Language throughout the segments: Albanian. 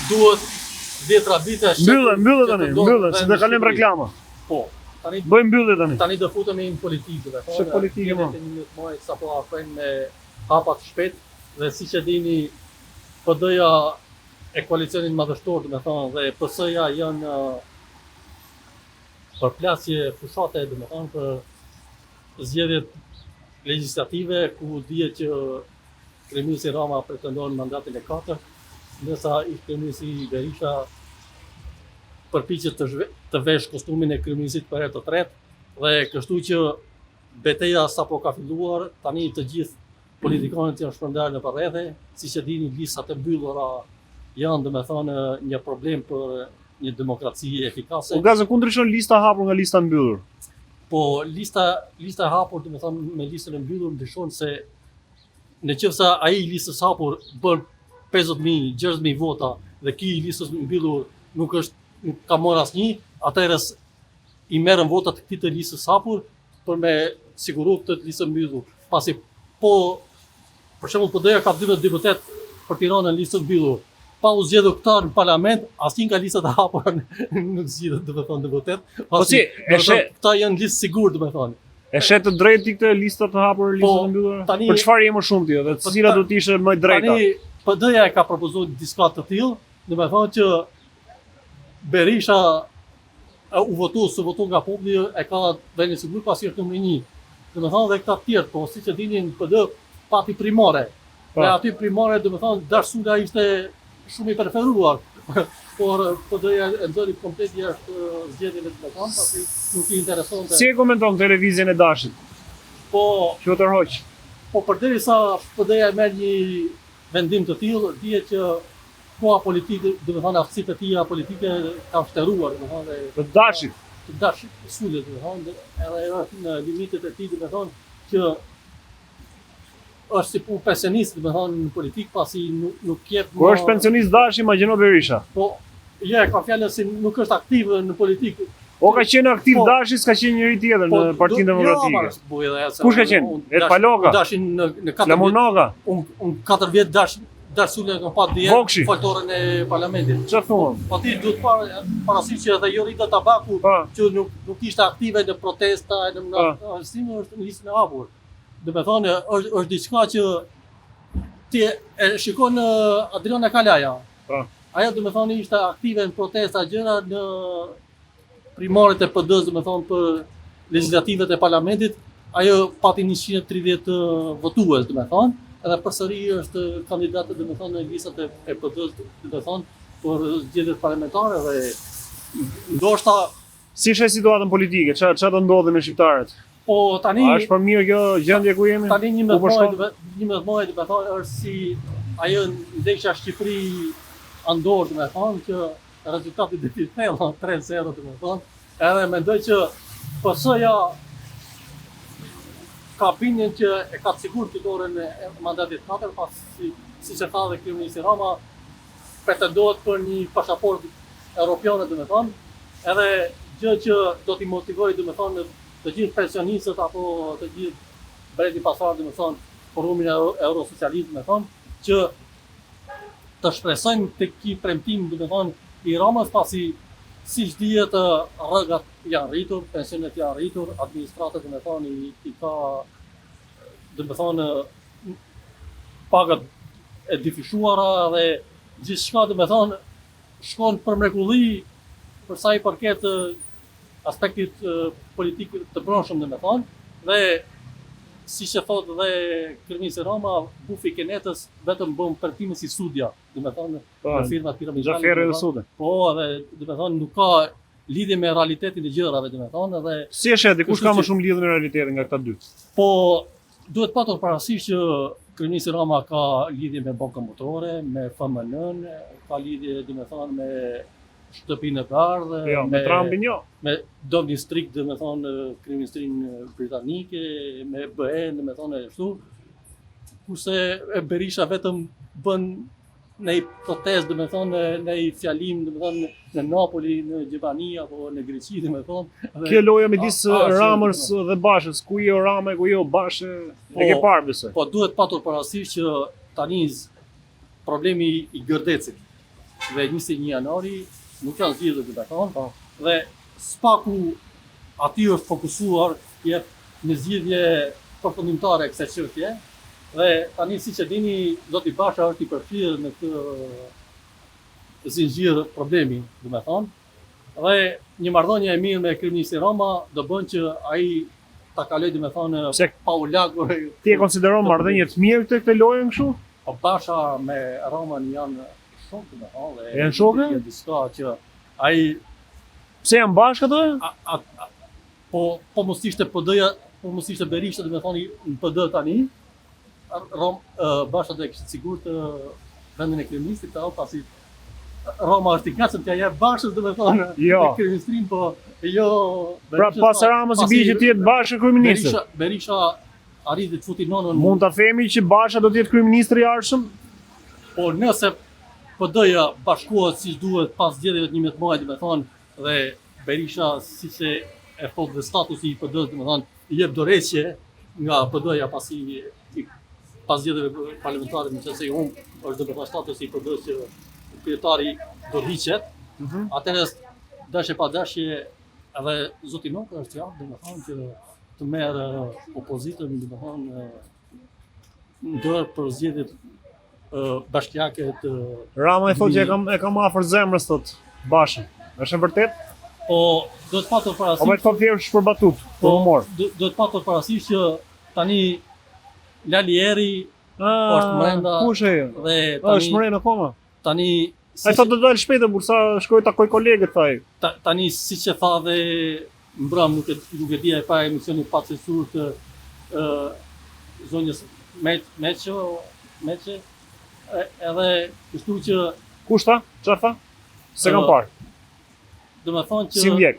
duhet 10 vite Mbyllë tani, se të kalojmë reklama. Po. Tani Bëjmë mbyllje tani. Tani do futemi në politikë. Ç'është politike më? Moj sapo afrojnë me hapa të shpejt dhe siç e dini PD-ja e koalicionit madhështor, domethënë, dhe PS-ja janë përplasje fushate, domethënë, për zgjedhjet legjislative ku dihet që kryeministri Rama pretendon mandatin e 4, ndërsa ish kryeministri Berisha përpiqet të vesh kostumin e kryeministit për herë të tretë dhe kështu që betejë sapo ka filluar, tani të gjithë politikanët janë shpërndarë në përrethë, siç e dini listat e mbyllura janë domethënë një problem për një demokraci efikase. Gazë ku ndryshon lista hapur nga lista mbyllur? Po lista e hapur domethënë me listën e mbyllur ndryshon se nëse ai listës hapur bën 50.000, 60.000 vota dhe ky listës mbyllur nuk ka marrë asnjë, atëherë i merren votat këtij të listës hapur për me siguru këtë listë mbyllur. Pasi po për shembull PD-ja ka 12 deputet për Tiranën në listë mbyllur. Pa u zgjedhur këta në parlament, asnjë nga listat e hapura nuk zgjidhet domethënë deputet. Pasi këta janë listë sigurt domethënë. E shet të drejtë këtë listat të hapur, listat e mbyllura? Për çfarë je më shumë ti dhe cila do të ishte më e drejta? Tani PD-ja e ka propozuar diçka të tillë, domethënë që Berisha u votu nga populli e ka vendin sigur pasi është numri 1. Domethënë dhe këta të tjerë, po siç e dini në PD pati primare. Dhe aty primare domethënë Darsula ishte shumë i preferuar. Por PD-ja e nxori komplet jashtë zgjedhjeve të mëdha, pasi nuk i interesonte. Si e komenton televizjen e Dashit? Po, Qotër Hoq. Po përderisa PD-ja merr një vendim të tillë, dihet që koha politike, domethënë aftësitë e tija politike kanë shtruar, domethënë të Dashit. Të Dashit sulet, domethënë, edhe është në limitet e tij, domethënë që është si punë pensionist, domethënë në politikë, pasi nuk jep. Kur është pensionist Dashi, imagjino Berisha. Po, ja ka fjalën se nuk është aktiv në politikë. O ka qenë aktiv Dashi, s'ka qenë njëri tjetër në Partinë Demokratike. Kush ka qenë? Et Paloka. Dashin në 4 Lamonoga. Unë 4 vjet Darsule ka pa dje foltorën e parlamentit. Çfarë thon? Po ti duhet parasysh që edhe Jorita Tabaku që nuk ishte aktive në protesta në arsimë është në listën e hapur. Domethënë është diçka që ti e shikon Adriana Kalaja. Po. Ajo domethënë ishte aktive në protesta gjëra në primaret e PD-s, domethënë për legislativet e parlamentit. Ajo pati 130 votues, domethënë. Edhe përsëri është kandidatë domethënë në listat e PD-s, domethënë për zgjedhjet parlamentare dhe ndoshta si është situata politike, çfarë do ndodhi me shqiptarët? Po tani është për mirë kjo gjendje ku jemi? Tani 11 muaj domethënë është si ajo ndeshja Shqipëri-Andorë domethënë që rezultati do të thellë 3-0 domethënë. Edhe mendoj që PS-ja ka bindjen që e ka sigurt fitoren e mandatit 4, pasi siç e tha dhe kryeministri Rama, pretendohet për një pasaport europian domethënë, edhe gjë që do t'i motivojë domethënë të gjithë pensionistët apo të gjithë breti pasardh domethënë për rrumin e eurosocializmit domethënë, që të shpresojnë tek ky premtim domethënë i Ramës, pasi siç dihet rrëgat janë rritur, pensionet janë rritur, administrata domethënë i ka domethënë pagat e difishuara dhe gjithçka domethënë shkon për mrekulli për sa i përket aspektit politik të brendshëm domethënë dhe siç e thotë dhe kryeministri Rama, bufi Kenetës vetëm bën përtime si sudja, domethënë për firmat piramidale. Xhaferë dhe sude. Po, edhe domethënë nuk ka lidhje me realitetin e gjërave domethënë edhe si e shet, kush ka më shumë lidhje me realitetin nga këta dy? Po, duhet patur parasysh që kryeministri Rama ka lidhje me bankën motore, me FMN-n, ka lidhje domethënë me shtëpinë e bardhë, me Trumpin jo. Me Downing Street domethënë kryeministrinë britanike, me BE domethënë ashtu. Kurse Berisha vetëm bën në protestë domethënë në fjalim domethënë në Napoli, në Gjermani apo në Greqi domethënë. Kjo loja midis Ramës dhe Bashës, ku jo Rama, ku jo Bashë, e ke parë besoj. Po duhet patur parasysh që tani problemi i Gërdecit dhe 21 janari nuk janë zgjedhur do të thonë, dhe SPAK-u aty është fokusuar jep në zgjidhje përfundimtare kësaj çështje, dhe tani siç e dini zoti Basha është i përfshirë në këtë zinxhir problemi, do të thonë, dhe një marrëdhënie e mirë me kryeministin Rama do bën që ai ta kaloj do të thonë pa u lagur. Ti e konsideron marrëdhënie të mirë këtë lojën kështu? Po Basha me Raman janë shokë do të thonë. Janë shokë? Janë diçka që ai pse janë bashkë ato? Po mos ishte PD-ja, po mos ishte Berisha do të thonë në PD tani. Basha do të kishte sigurt vendin e kryeministit pasi Roma është i gatshëm t'ia jep Bashës do të thonë kryeministrin, po jo. Pra pas Ramës i bie që të jetë Basha kryeminist. Berisha arriti të futi nonën. Mund ta themi që Basha do të jetë kryeministri i ardhshëm? Po nëse PD-ja bashkohet siç duhet pas zgjedhjeve të 11 muajit do të thonë, dhe Berisha siç e thot dhe statusi i PD-s do të thonë i jep dorëheqje nga PD-ja pasi pas zgjedhjeve parlamentare nëse i humb është do të thonë statusi i PD-s që kryetari do hiqet, atëherë dashje pa dashje edhe zoti Noka është javë do të thonë që të merr opozitën do të thonë ndër për zgjedhjet bashkiake të Rama e thotë që e kam afër zemrës thot Bashën. Është e vërtet? Po do të patur parasysh. Po më thotë thjesht për batut, për humor. Do të patur parasysh që tani Lalieri është brenda. Kush e? Dhe tani është mren akoma. Tani ai thotë do dalë shpejt por sa shkoi takoj kolegët thaj. Tani siç e tha dhe mbrëm nuk e di ai pa emisionin pa censur të zonjës Meçe edhe kështu që kush tha? Çfarë tha? Se kam parë. Do të thonë që si ndjek.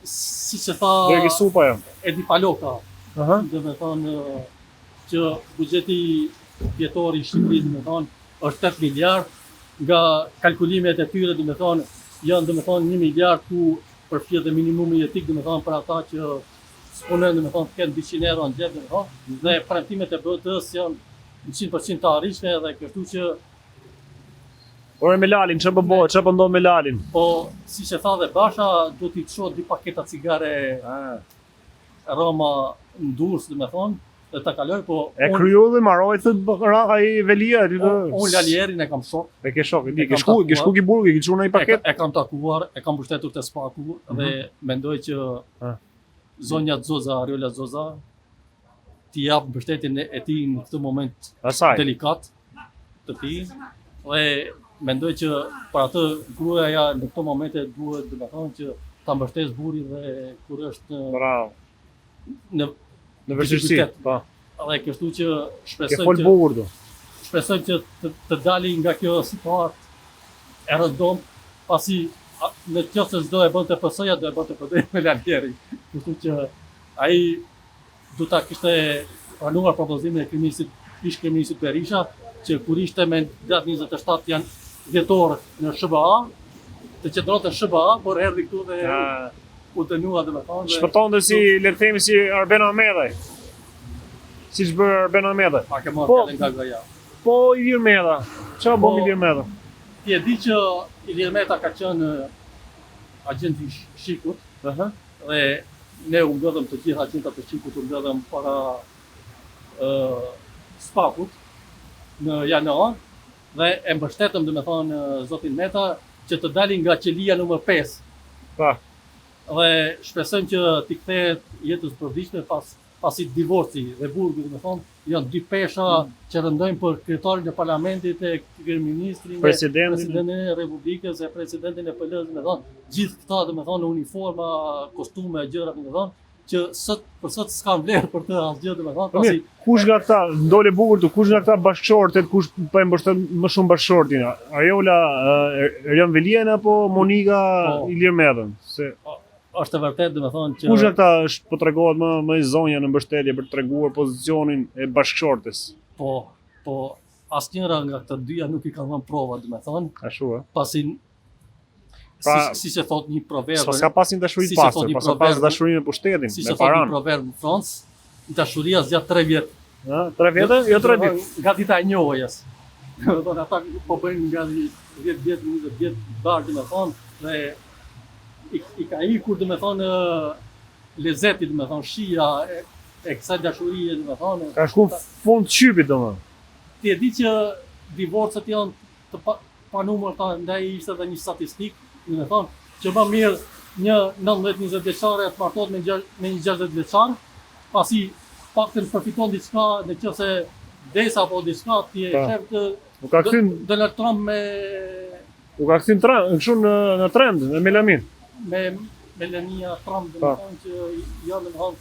Siç e tha Dregi Supa jam. Edi Paloka. Do të thonë që buxheti vjetor i Shqipërisë do të thonë është 8 miliard, nga kalkulimet e tyre do të thonë janë do të thonë 1 miliard ku përfshihet dhe minimumi jetik do të thonë për ata që punojnë do të thonë kanë 200 euro në xhep do të thonë, dhe premtimet e BT-s janë 100% të arritshme dhe kështu që Ore me Lalin, çfarë bëhet? Çfarë ndodh me Lalin? Po, siç e tha dhe Basha, do t'i çojë 2 paketa cigare Roma në Durrës, do të thonë, dhe ta kaloj, po e kryulli marroi thot ai Velia aty. Unë Lalierin e kam shok. E ke shok, ke shku ki burg, ke çuar në një paketë. E kam takuar, e kam mbështetur te SPAK-u dhe mendoj që zonja Zoza, Ariola Zoza t'i jap mbështetjen e tij në këtë moment delikat të tij. Dhe mendoj që për atë gruaja në këtë momente duhet të thonë që ta mbështes burrin dhe kur është në vështirësi, po. Dhe kështu që shpresoj që të dali nga kjo situatë e rëndom, pasi në qoftë se s'do e bënte PS-ja, do e bënte PD me Lalieri. Kështu që ai do ta kishte pranuar propozimin e kryeministit Berisha, që kur ishte me datë 27 janë vjetor në SBA, të qëndronte në SBA, por erdhi këtu dhe u dënua dhe me thonë. Shpëtonte si le të themi si Arben Ahmedaj. Siç bërë Arben Ahmedaj. Pa ke marrë nga goja. Po Ilir Meta. Çfarë bën Ilir Meta? Ti e di që Ilir Meta ka qenë agent i Shikut, dhe ne u mbledhëm të gjithë agentat e Shikut, u mbledhëm para SPAK-ut në janar, dhe e mbështetëm dhe me thonë zotin Meta që të dalin nga qelia nëmër 5. Pa. Dhe shpresojmë që t'i kthehet jetës përditshme pasi divorci dhe burgu dhe me thonë janë 2 pesha që rëndojnë për kryetarin e parlamentit, e kryeministrin, presidentin e Republikës, e presidentin e PL-s, me thonë gjithë këta dhe me thonë uniforma, kostume, gjëra dhe me thonë që për sot s'kan vlerë për të asgjë dhe me thonë pasi kush nga këta ndole bukur të kush nga këta bashkëshortet kush po e mbështet më shumë bashkëshortin Ariola Erion Velien apo Monika Ilir Metën se është e vërtetë dhe me thonë që kush nga këta është po tregohet më i zonja në mbështetje për të treguar pozicionin e bashkëshortes. Po asnjëra nga këta dyja nuk i kanë dhënë prova dhe me thonë. Ashtu pasi si se thot një proverb. S'ka pas një dashuri pastër, pas pas dashurinë me pushtetin, me paran. Si se thot një proverb në Francë, dashuria zgjat 3 vjet. 3 vjet? Jo 3 vjet. Nga dita e njohjes. Domethënë ata po bëjnë nga 10 vjet, 20 vjet bardh domethënë dhe i ka ikur domethënë lezeti domethënë shija e kësaj dashurie domethënë. Ka shku në fund të shqipit domethënë. Ti e di që divorcet janë të panumërta, ndaj ishte edhe një statistik, domethënë që më mirë një 19-20 vjeçare të martohet me një 60 vjeçar, pasi paktën përfiton diçka nëse desa apo diçka ti e shef Donald Trump u ka kthyn kështu në trend me Melamin. Me Melania Trump domethënë që janë domethënë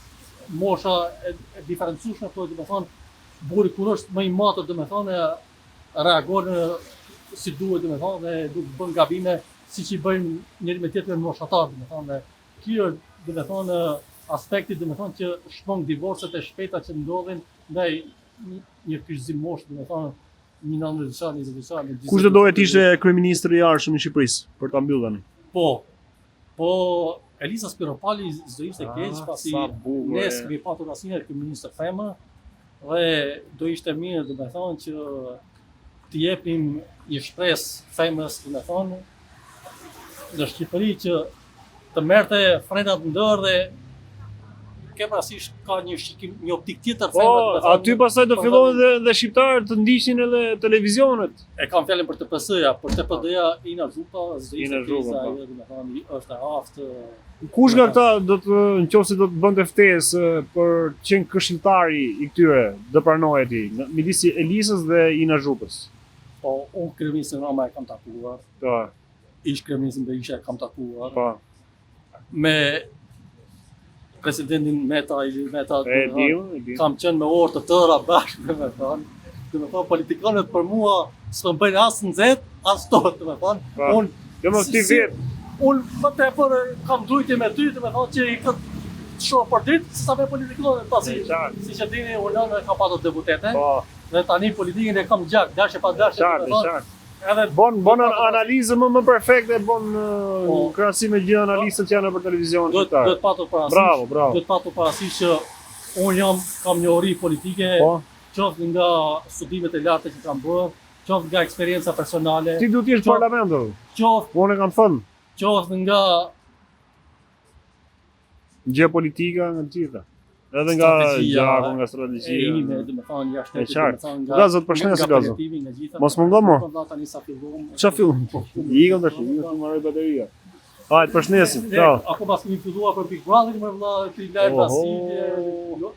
mosha e diferencueshme, po domethënë burri kur është më i matër domethënë reagon si duhet domethënë dhe duke bën gabime siç i bëjnë njëri me tjetrin moshatar domethënë. Kjo domethënë aspekti domethënë që shpong divorcet e shpejta që ndodhin ndaj një kyçim mosh domethënë një 19 vjeçar, 20 vjeçar. Kush do dohet ishte kryeministri i arshëm i Shqipërisë për ta mbyllur? Po Elisa Spiropali do ishte keq pasi ne s'kemi patur asnjëherë kryeministër femër dhe do ishte mirë domethënë që të jepim një shpresë femrës domethënë në Shqipëri që të merrte frenat ndër dhe ke parasysh ka një shikim, një optik tjetër femrës. Aty pastaj do fillojnë dhe shqiptarët të ndiqnin edhe televizionet. E kam fjalën për TPS-ja, për TPD-ja Ina Zhupa, domethënë është e aftë. Kush nga këta do të nëse do të bënte ftesë për të qenë këshilltari i këtyre, do pranohej ti, midis Elisës dhe Ina Zhupës? Po, unë kryeministrin Rama e kam takuar. Po. Ish kryeministrin Berisha e kam takuar. Po. Me presidentin Meta kam qenë me orë të tëra bashkë, domethënë politikanët për mua s'më bëjnë as nxehtë, as tot, domethënë. Unë më tepër kam drujtje me ty, domethënë që i këtë shoh për ditë, sa me politikanët pasi. Siç e dini, unë kam patur deputete. Dhe tani politikën e kam gjak, dashje pa dashje. Qartë. Edhe bon analizë më perfekte, bon krahasim me gjithë analistët që janë për televizion. Duhet patur parasysh. Bravo. Duhet patur parasysh që unë kam një ori politike, qoftë nga studimet e larta që kam bërë, qoftë nga eksperjenca personale. Ti duhet të jesh në parlament. Unë e kam thënë. Qoftë nga gjeopolitika, nga gjitha. Edhe nga gjaku, nga strategjia. E ime, domethënë jashtë domethënë nga Gazot përshëndetje Gazot. Mos mundon mo. Tani sa fillon. Çfarë fillon? Ikëm tash, të marrë bateria. Hajde, përshëndesim. Ciao. Ako pas kemi filluar për Big Brother, më vëlla, ti live Vasilje.